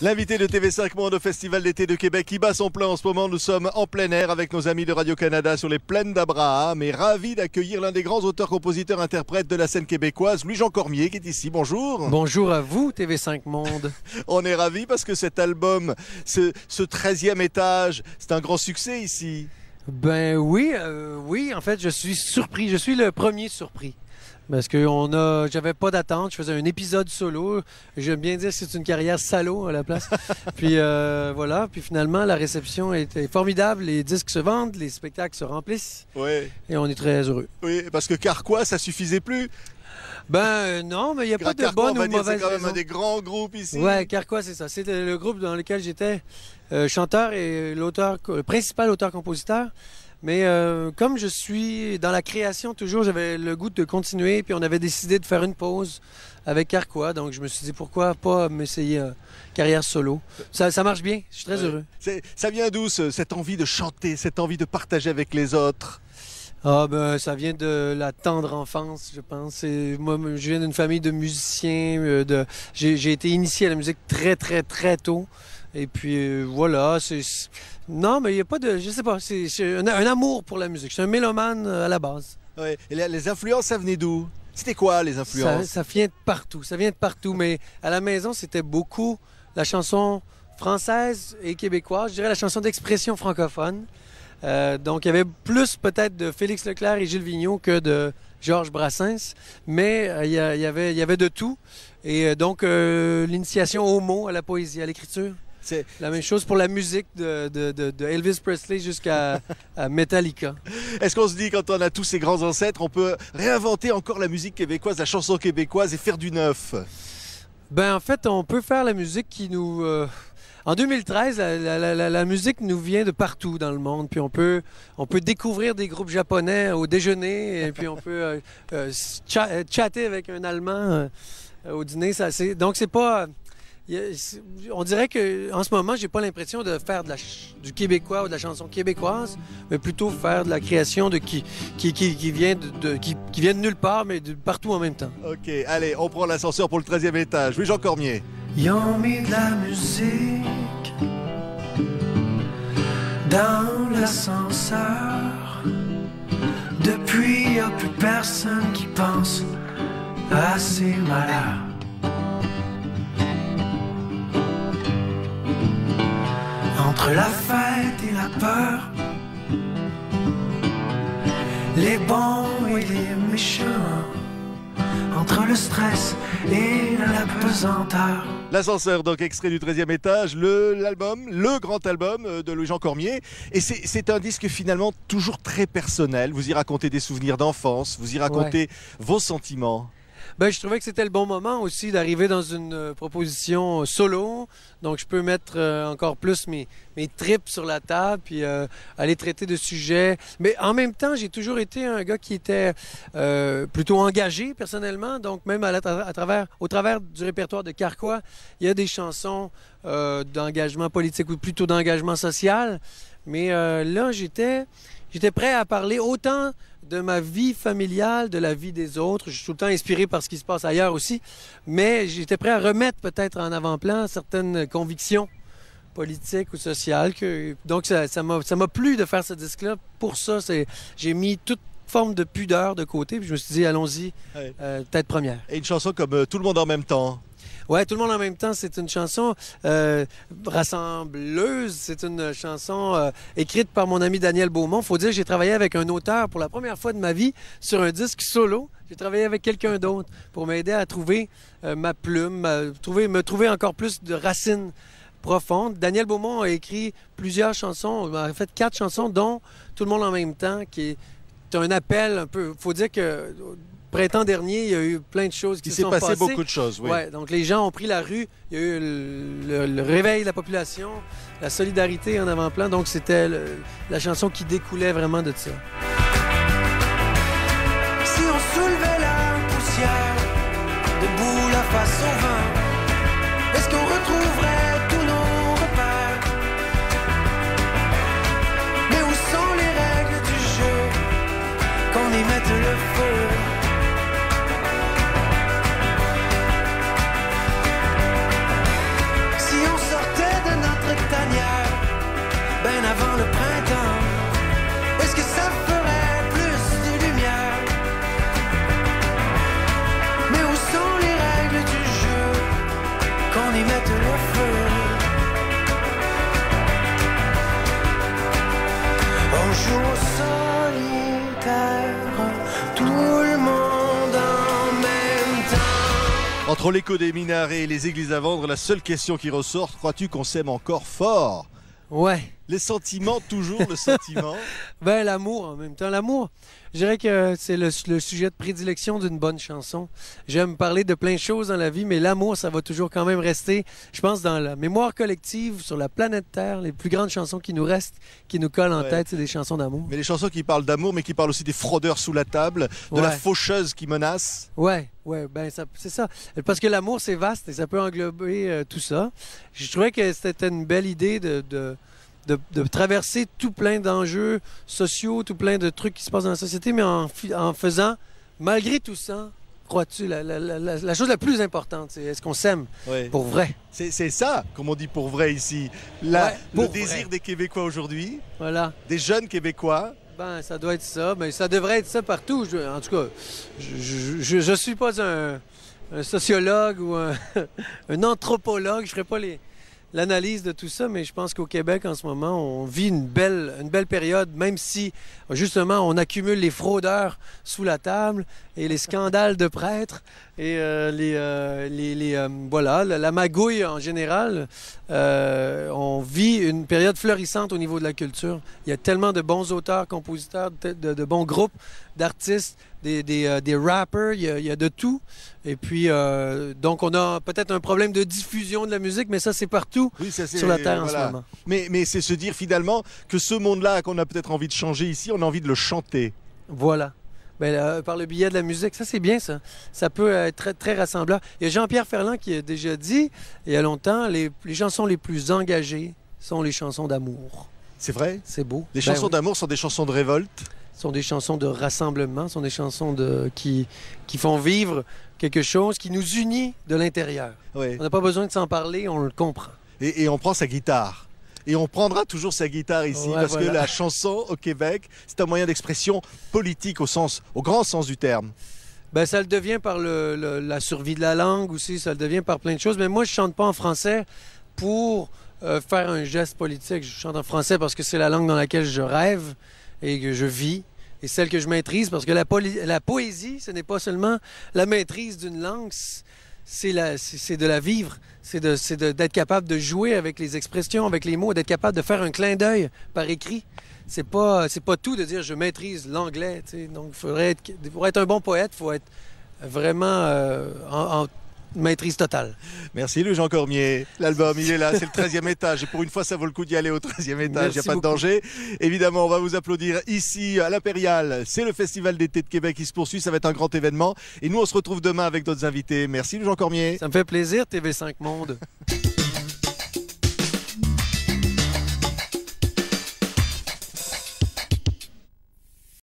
L'invité de TV5 Monde au Festival d'été de Québec qui bat son plein en ce moment. Nous sommes en plein air avec nos amis de Radio-Canada sur les plaines d'Abraham et ravis d'accueillir l'un des grands auteurs, compositeurs, interprètes de la scène québécoise, Louis-Jean Cormier, qui est ici. Bonjour. Bonjour à vous, TV5 Monde. On est ravis parce que cet album, ce 13e étage, c'est un grand succès ici. Ben oui, en fait, je suis surpris. Je suis le premier surpris. Parce que j'avais pas d'attente, je faisais un épisode solo. J'aime bien dire que c'est une carrière salaud à la place. Puis voilà, puis finalement la réception était formidable, les disques se vendent, les spectacles se remplissent. Oui. Et on est très heureux. Oui, parce que Carquois, ça suffisait plus. Ben non, mais il n'y a pas de bonne ou mauvaise C'est quand même raison. un des grands groupes ici. Ouais, Carquois, c'est ça. C'était le groupe dans lequel j'étais chanteur et le principal auteur-compositeur. Mais comme je suis dans la création toujours, j'avais le goût de continuer. Puis on avait décidé de faire une pause avec Carquois. Donc je me suis dit, pourquoi pas m'essayer carrière solo. Ça marche bien, je suis très heureux. Ça vient d'où cette envie de chanter, cette envie de partager avec les autres? Ah ben ça vient de la tendre enfance, je pense. Moi, je viens d'une famille de musiciens. J'ai été initié à la musique très, très, très tôt. Et puis voilà, non, mais il n'y a pas de... Je sais pas, c'est un amour pour la musique. Je suis un mélomane à la base. Ouais. Et les influences, ça venait d'où? C'était quoi, les influences? Ça vient de partout, ça vient de partout. Mais à la maison, c'était beaucoup la chanson française et québécoise. Je dirais la chanson d'expression francophone. Donc, il y avait plus peut-être de Félix Leclerc et Gilles Vigneault que de Georges Brassens. Mais il y avait de tout. Et donc, l'initiation aux mots, à la poésie, à l'écriture. C'est la même chose pour la musique de Elvis Presley jusqu'à Metallica. Est-ce qu'on se dit, quand on a tous ces grands ancêtres, on peut réinventer encore la musique québécoise, la chanson québécoise et faire du neuf? Ben en fait, on peut faire la musique qui nous... En 2013, la musique nous vient de partout dans le monde. Puis on peut découvrir des groupes japonais au déjeuner. Et puis on peut chatter avec un Allemand au dîner. Donc c'est pas... On dirait qu'en ce moment, j'ai pas l'impression de faire du québécois ou de la chanson québécoise, mais plutôt faire de la création qui vient de nulle part, mais de partout en même temps. OK, allez, on prend l'ascenseur pour le 13e étage. Louis-Jean Cormier. Ils ont mis de la musique dans l'ascenseur. Depuis, il n'y a plus personne qui pense à ses malheurs. Entre la fête et la peur, les bons et les méchants, entre le stress et la pesanteur. L'ascenseur, donc extrait du 13e étage, le grand album de Louis-Jean Cormier. Et c'est un disque finalement toujours très personnel. Vous y racontez des souvenirs d'enfance, vous y racontez vos sentiments. Ben, je trouvais que c'était le bon moment aussi d'arriver dans une proposition solo. Donc, je peux mettre encore plus mes tripes sur la table puis aller traiter de sujets. Mais en même temps, j'ai toujours été un gars qui était plutôt engagé personnellement. Donc, même au travers du répertoire de Carquois, il y a des chansons d'engagement politique ou plutôt d'engagement social. Mais là, j'étais prêt à parler autant de ma vie familiale, de la vie des autres. Je suis tout le temps inspiré par ce qui se passe ailleurs aussi, mais j'étais prêt à remettre peut-être en avant-plan certaines convictions politiques ou sociales. Donc, ça m'a plu de faire ce disque-là. Pour ça, j'ai mis toute forme de pudeur de côté, puis je me suis dit, allons-y, tête première. Et une chanson comme Tout le monde en même temps. Ouais, Tout le monde en même temps, c'est une chanson rassembleuse. C'est une chanson écrite par mon ami Daniel Beaumont. Faut dire que j'ai travaillé avec un auteur pour la première fois de ma vie sur un disque solo. J'ai travaillé avec quelqu'un d'autre pour m'aider à trouver ma plume, me trouver encore plus de racines profondes. Daniel Beaumont a écrit plusieurs chansons, en fait 4 chansons, dont Tout le monde en même temps, qui est un appel un peu... Faut dire que... Printemps dernier, il y a eu plein de choses qui se sont passées. Il s'est passé beaucoup de choses, oui. Ouais, donc les gens ont pris la rue, il y a eu le réveil de la population, la solidarité en avant-plan, donc c'était la chanson qui découlait vraiment de ça. Si on soulevait la poussière, debout la face au vent, est-ce qu'on retrouverait tous nos repères? Mais où sont les règles du jeu, qu'on y mette le feu? Si on mettent le feu. On joue au solitaire, tout le monde en même temps. Entre l'écho des minarets et les églises à vendre, la seule question qui ressort, crois-tu qu'on s'aime encore fort? Ouais. Les sentiments, toujours le sentiment. Ben, l'amour en même temps. L'amour, je dirais que c'est le sujet de prédilection d'une bonne chanson. J'aime parler de plein de choses dans la vie, mais l'amour, ça va toujours quand même rester, je pense, dans la mémoire collective, sur la planète Terre. Les plus grandes chansons qui nous restent, qui nous collent en tête, c'est des chansons d'amour. Mais les chansons qui parlent d'amour, mais qui parlent aussi des fraudeurs sous la table, de la faucheuse qui menace. Ouais, ben c'est ça. Parce que l'amour, c'est vaste et ça peut englober tout ça. Je trouvais que c'était une belle idée de traverser tout plein d'enjeux sociaux, tout plein de trucs qui se passent dans la société, mais en faisant, malgré tout ça, crois-tu, la chose la plus importante, c'est est-ce qu'on s'aime pour vrai? C'est ça, comme on dit pour vrai ici. Le désir des Québécois aujourd'hui, des jeunes Québécois. Ben, ça doit être ça, mais ça devrait être ça partout. En tout cas, je ne suis pas un sociologue ou un anthropologue, je ne ferai pas l'analyse de tout ça, mais je pense qu'au Québec, en ce moment, on vit une belle période, même si, justement, on accumule les fraudeurs sous la table et les scandales de prêtres et la magouille en général. On vit une période florissante au niveau de la culture. Il y a tellement de bons auteurs, compositeurs, de bons groupes d'artistes, des rappers, il y a de tout. Et puis, donc, on a peut-être un problème de diffusion de la musique, mais ça, c'est partout sur la Terre en ce moment. Mais c'est se dire finalement que ce monde-là qu'on a peut-être envie de changer ici, on a envie de le chanter. Voilà. Ben, par le biais de la musique, ça c'est bien ça. Ça peut être très, très rassembleur. Il y a Jean-Pierre Ferland qui a déjà dit, il y a longtemps, les chansons les plus engagées sont les chansons d'amour. C'est vrai? C'est beau. Les chansons d'amour sont des chansons de révolte? Sont des chansons de rassemblement, sont des chansons qui font vivre quelque chose qui nous unit de l'intérieur. On n'a pas besoin de s'en parler, on le comprend. Et on prend sa guitare. Et on prendra toujours sa guitare ici parce que la chanson au Québec, c'est un moyen d'expression politique au grand sens du terme. Ben, ça le devient par la survie de la langue aussi, ça le devient par plein de choses. Mais moi, je chante pas en français pour faire un geste politique. Je chante en français parce que c'est la langue dans laquelle je rêve et que je vis. Et celle que je maîtrise, parce que la poésie, ce n'est pas seulement la maîtrise d'une langue, c'est de la vivre, c'est d'être capable de jouer avec les expressions, avec les mots, d'être capable de faire un clin d'œil par écrit. C'est pas tout de dire je maîtrise l'anglais. Donc, pour être un bon poète, il faut être vraiment en maîtrise totale. Merci Louis-Jean Cormier. L'album, il est là, c'est le 13e étage. Et pour une fois, ça vaut le coup d'y aller au 13e étage. Il n'y a pas de danger. Évidemment, on va vous applaudir ici à l'Impérial. C'est le Festival d'été de Québec qui se poursuit. Ça va être un grand événement. Et nous, on se retrouve demain avec d'autres invités. Merci Louis-Jean Cormier. Ça me fait plaisir, TV5 Monde.